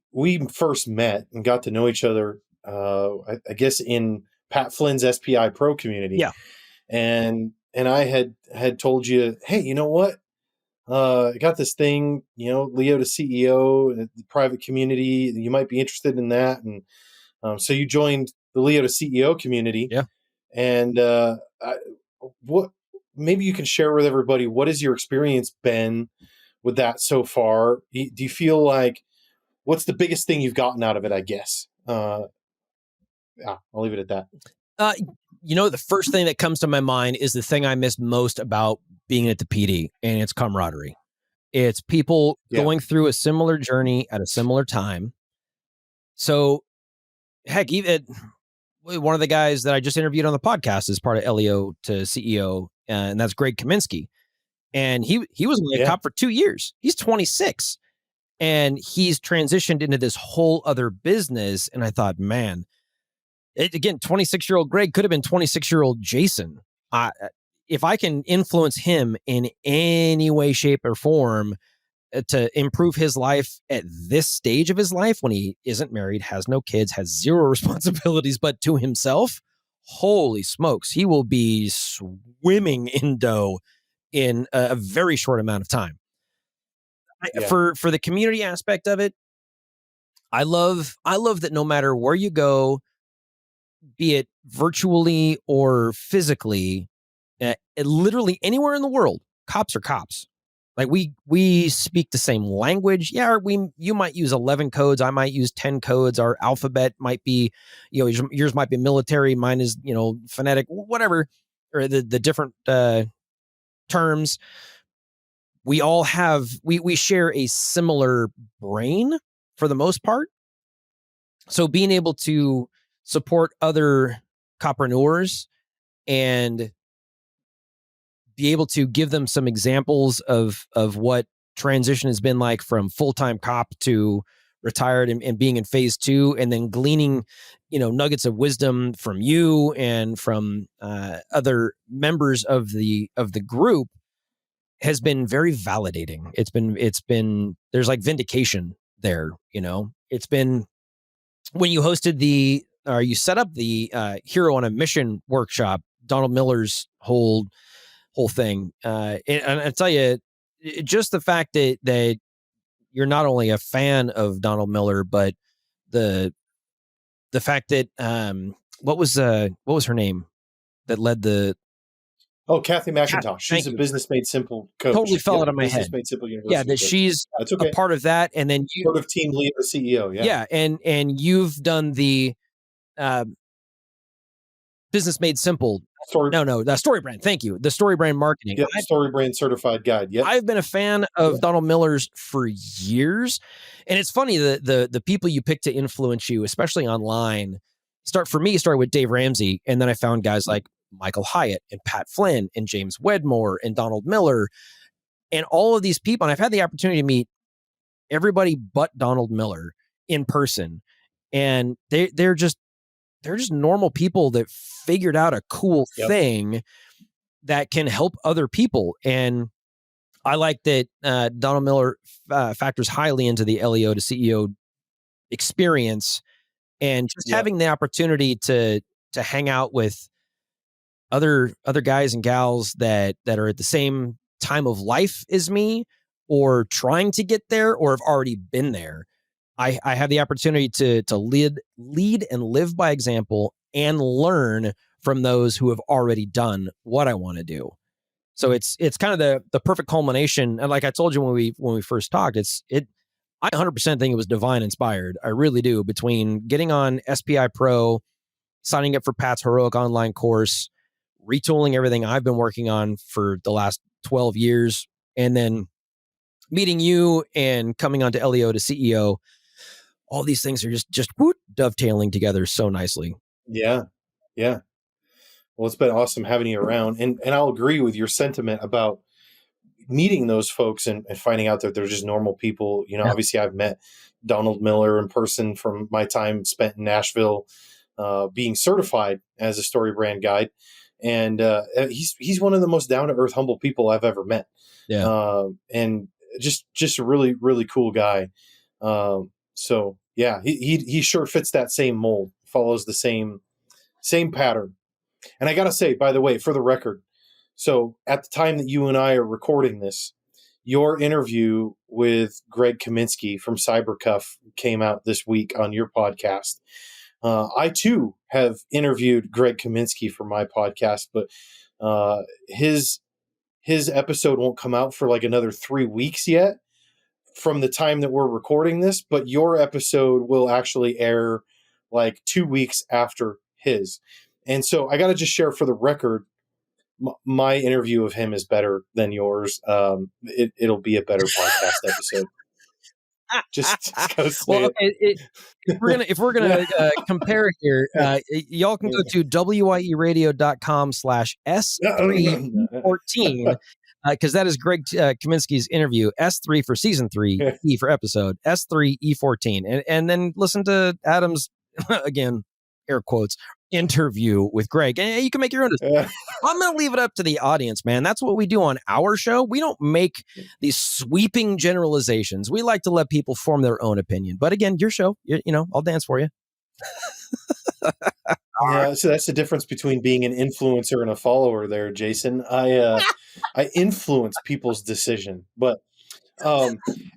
first met and got to know each other, I guess in Pat Flynn's SPI Pro community. Yeah. And I had told you, hey, you know what? I got this thing, Leo to CEO, the private community. You might be interested in that. And so you joined the Leo to CEO community. Yeah. And maybe you can share with everybody, what has your experience been with that so far? Do you feel like, what's the biggest thing you've gotten out of it, I guess? I'll leave it at that. The first thing that comes to my mind is the thing I missed most about being at the PD, and it's camaraderie. It's people going through a similar journey at a similar time. So, heck, even one of the guys that I just interviewed on the podcast is part of LEO to CEO, and that's Greg Kaminsky. And he was only a cop for 2 years. He's 26, and he's transitioned into this whole other business. And I thought, man, again, 26-year-old Greg could have been 26-year-old Jason. If I can influence him in any way, shape, or form to improve his life at this stage of his life, when he isn't married, has no kids, has zero responsibilities but to himself, holy smokes, he will be swimming in dough in a very short amount of time. For the community aspect of it, I love that no matter where you go, be it virtually or physically, literally anywhere in the world, cops are cops. Like we speak the same language. Yeah, you might use 11 codes. I might use 10 codes. Our alphabet might be, yours might be military. Mine is, phonetic, whatever, or the different terms. We all have, we share a similar brain for the most part. So being able to support other copreneuers and be able to give them some examples of what transition has been like from full-time cop to retired and being in phase 2, and then gleaning, nuggets of wisdom from you and from other members of the group has been very validating. It's been there's like vindication there. It's been when you hosted you set up the Hero on a Mission workshop, Donald Miller's whole thing. And I tell you, just the fact that you're not only a fan of Donald Miller, but the fact that what was her name that led the Kathy McIntosh. She's a Business Made Simple coach. Totally fell out of my head. Made Simple University. Yeah, that she's a part of that, and then you part of Team Leo CEO. Yeah, and you've done the Business Made Simple. Story, No, the Story Brand. Thank you. The Story Brand Marketing. yeah, Story Brand Certified Guide. Yeah, I've been a fan of Donald Miller's for years. And it's funny, the people you pick to influence you, especially online, started with Dave Ramsey. And then I found guys like Michael Hyatt and Pat Flynn and James Wedmore and Donald Miller and all of these people. And I've had the opportunity to meet everybody but Donald Miller in person. And they're just normal people that figured out a cool thing that can help other people. And I like that Donald Miller factors highly into the LEO to CEO experience, and just having the opportunity to hang out with other guys and gals that are at the same time of life as me, or trying to get there, or have already been there. I have the opportunity to lead and live by example and learn from those who have already done what I want to do. So it's kind of the perfect culmination. And like I told you when we first talked, I 100% think it was divine inspired. I really do. Between getting on SPI Pro, signing up for Pat's Heroic Online course, retooling everything I've been working on for the last 12 years, and then meeting you and coming onto LEO to CEO, all these things are just dovetailing together so nicely. Yeah. Yeah. Well, it's been awesome having you around. And I'll agree with your sentiment about meeting those folks and finding out that they're just normal people. You know, obviously I've met Donald Miller in person from my time spent in Nashville, being certified as a Story Brand Guide. And he's one of the most down to earth, humble people I've ever met. Yeah. And just a really, really cool guy. So yeah, he sure fits that same mold, follows the same pattern. And I got to say, by the way, for the record, so at the time that you and I are recording this, your interview with Greg Kaminsky from CyberCuff came out this week on your podcast. I too have interviewed Greg Kaminsky for my podcast, but his episode won't come out for like another 3 weeks yet from the time that we're recording this, but your episode will actually air like 2 weeks after his. And so I got to just share for the record, my interview of him is better than yours. It'll be a better podcast episode. Just gotta say well, okay, if we're gonna compare here, y'all can go to wyeradio.com/S3E14 because that is Greg Kaminsky's interview. S3 for season 3, E for episode, S3E14, and then listen to Adam's again, air quotes, interview with Greg, and you can make your own decision. I'm going to leave it up to the audience, man. That's what we do on our show. We don't make these sweeping generalizations. We like to let people form their own opinion. But again, your show, you know, I'll dance for you. Yeah, so that's the difference between being an influencer and a follower there, Jason. I influence people's decision, but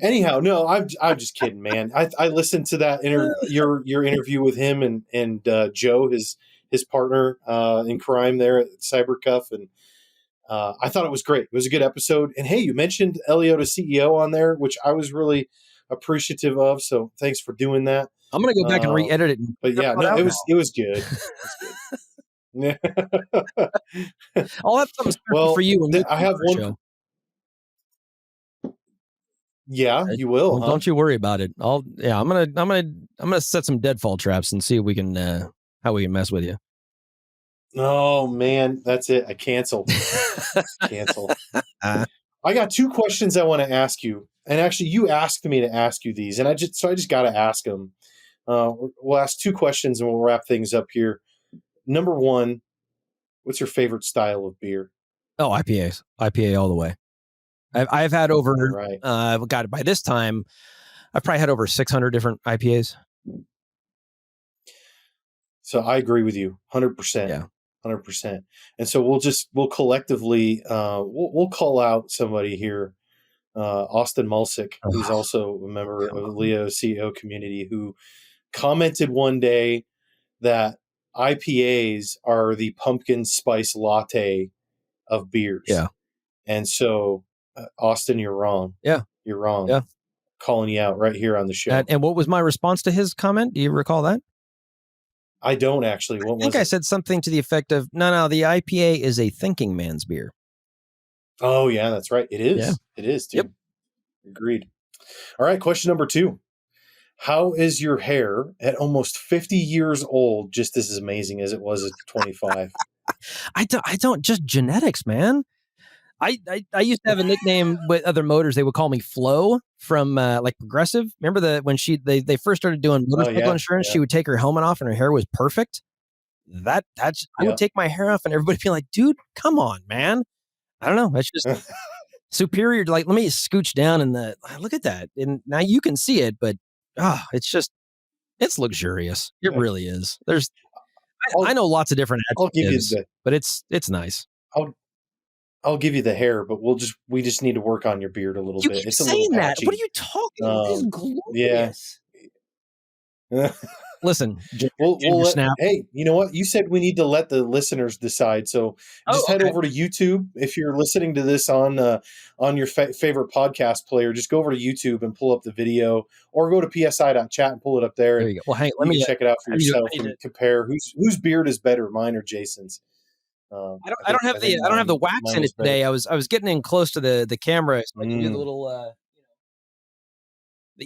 anyhow, no, I'm just kidding, man. I listened to that your interview with him and Joe, his partner in crime there at CyberCuff, and I thought it was great. It was a good episode. And hey, you mentioned LEO to CEO on there, which I was really appreciative of. So thanks for doing that. I'm gonna go back and re-edit it. But yeah, no, it was good. It was good. I'll have something special for you. I have one. Show. Yeah, you will. Well, don't you worry about it. I'm gonna set some deadfall traps and see if we can how we can mess with you. Oh man, that's it. I canceled. Cancel. I got 2 questions I want to ask you, and actually, you asked me to ask you these, and I just got to ask them. We'll ask 2 questions, and we'll wrap things up here. Number 1, what's your favorite style of beer? Oh, IPA all the way. I've had over, right. God, by this time, I've probably had over 600 different IPAs. So I agree with you 100%. Yeah. 100%. And so we'll collectively, we'll call out somebody here, Austin Mulsick, who's also a member of the LEO CEO community, who commented one day that IPAs are the pumpkin spice latte of beers. Yeah. And so, Austin, you're wrong. Yeah. You're wrong. Yeah. Calling you out right here on the show. And what was my response to his comment? Do you recall that? I don't actually. What I think was I it? said something to the effect of, no, the IPA is a thinking man's beer. Oh, yeah, that's right. It is. Yeah. It is, too. Yep. Agreed. All right, question number 2. How is your hair at almost 50 years old just as amazing as it was at 25? I don't just genetics, man. I used to have a nickname with other motors. They would call me Flo from like Progressive. Remember when they first started doing motorcycle insurance, she would take her helmet off and her hair was perfect. I would take my hair off and everybody would be like, dude, come on, man. I don't know. That's just superior. Like, let me scooch down and look at that. And now you can see it, but it's luxurious. It really is. I know lots of different adjectives, but it's nice. I'll give you the hair, but we just need to work on your beard a little bit. It's a little patchy. What are you talking about? This is glorious. Yeah. Listen, hey, you know what? You said we need to let the listeners decide. So just head over to YouTube. If you're listening to this on your favorite podcast player, just go over to YouTube and pull up the video, or go to psi.chat and pull it up there. There you go. Well, hey, let me check it out for yourself and compare whose beard is better, mine or Jason's. I don't have the wax in it today. I was getting in close to the camera, so I can do the little the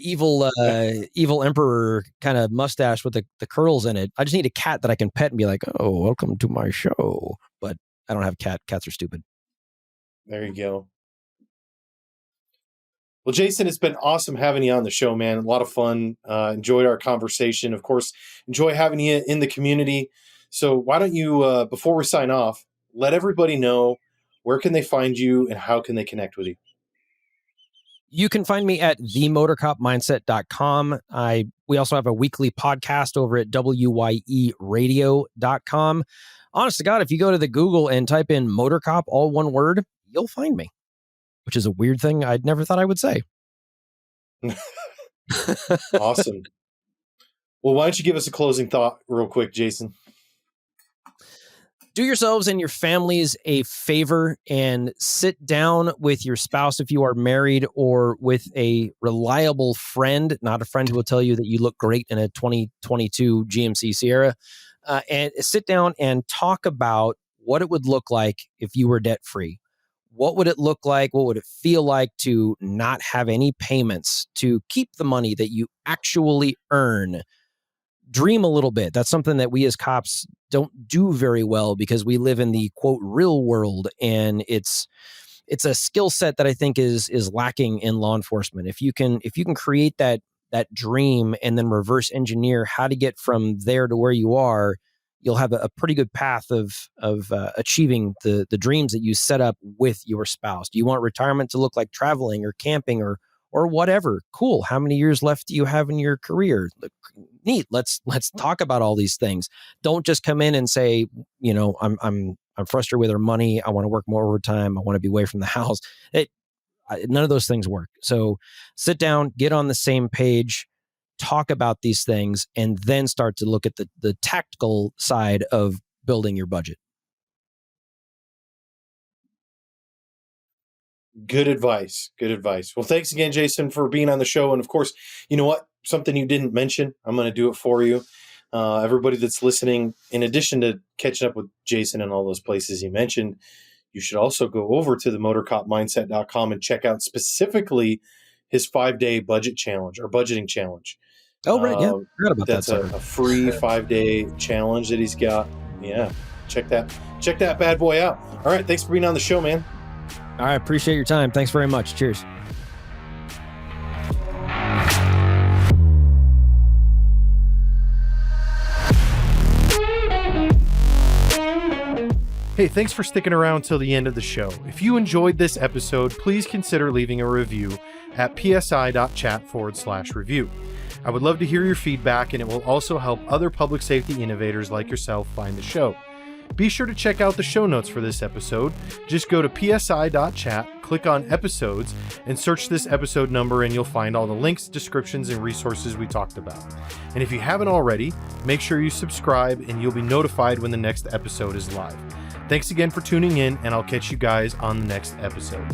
evil emperor kind of mustache with the curls in it. I just need a cat that I can pet and be like, "Oh, welcome to my show." But I don't have a cat. Cats are stupid. There you go. Well, Jason, it's been awesome having you on the show, man. A lot of fun. Enjoyed our conversation. Of course, enjoy having you in the community. So why don't you, before we sign off, let everybody know where can they find you and how can they connect with you? You can find me at themotorcopmindset.com. We also have a weekly podcast over at wyeradio.com. Honest to God, if you go to the Google and type in MotorCop, all one word, you'll find me, which is a weird thing I'd never thought I would say. Awesome. Well, why don't you give us a closing thought real quick, Jason? Do yourselves and your families a favor and sit down with your spouse if you are married, or with a reliable friend, not a friend who will tell you that you look great in a 2022 GMC Sierra, and sit down and talk about what it would look like if you were debt-free. What would it look like? What would it feel like to not have any payments, to keep the money that you actually earn? Dream a little bit. That's something that we as cops don't do very well, because we live in the quote real world, and it's a skill set that I think is lacking in law enforcement. If you can create that dream and then reverse engineer how to get from there to where you are, you'll have a pretty good path of achieving the dreams that you set up with your spouse. Do you want retirement to look like traveling or camping or whatever? Cool. How many years left do you have in your career? Neat. Let's talk about all these things. Don't just come in and say, I'm frustrated with our money. I want to work more overtime. I want to be away from the house. None of those things work. So sit down, get on the same page, talk about these things, and then start to look at the tactical side of building your budget. Good advice. Good advice. Well, thanks again, Jason, for being on the show. And of course, you know what? Something you didn't mention, I'm going to do it for you. Everybody that's listening, in addition to catching up with Jason and all those places he mentioned, you should also go over to the MotorCopMindset.com and check out specifically his 5-day budget challenge or budgeting challenge. Oh, right. Yeah. Forgot about that's that. a free 5-day challenge that he's got. Yeah. Check that bad boy out. All right. Thanks for being on the show, man. I appreciate your time. Thanks very much. Cheers. Hey, thanks for sticking around till the end of the show. If you enjoyed this episode, please consider leaving a review at psi.chat/review. I would love to hear your feedback, and it will also help other public safety innovators like yourself find the show. Be sure to check out the show notes for this episode. Just go to psi.chat, click on episodes, and search this episode number, and you'll find all the links, descriptions, and resources we talked about. And if you haven't already, make sure you subscribe, and you'll be notified when the next episode is live. Thanks again for tuning in, and I'll catch you guys on the next episode.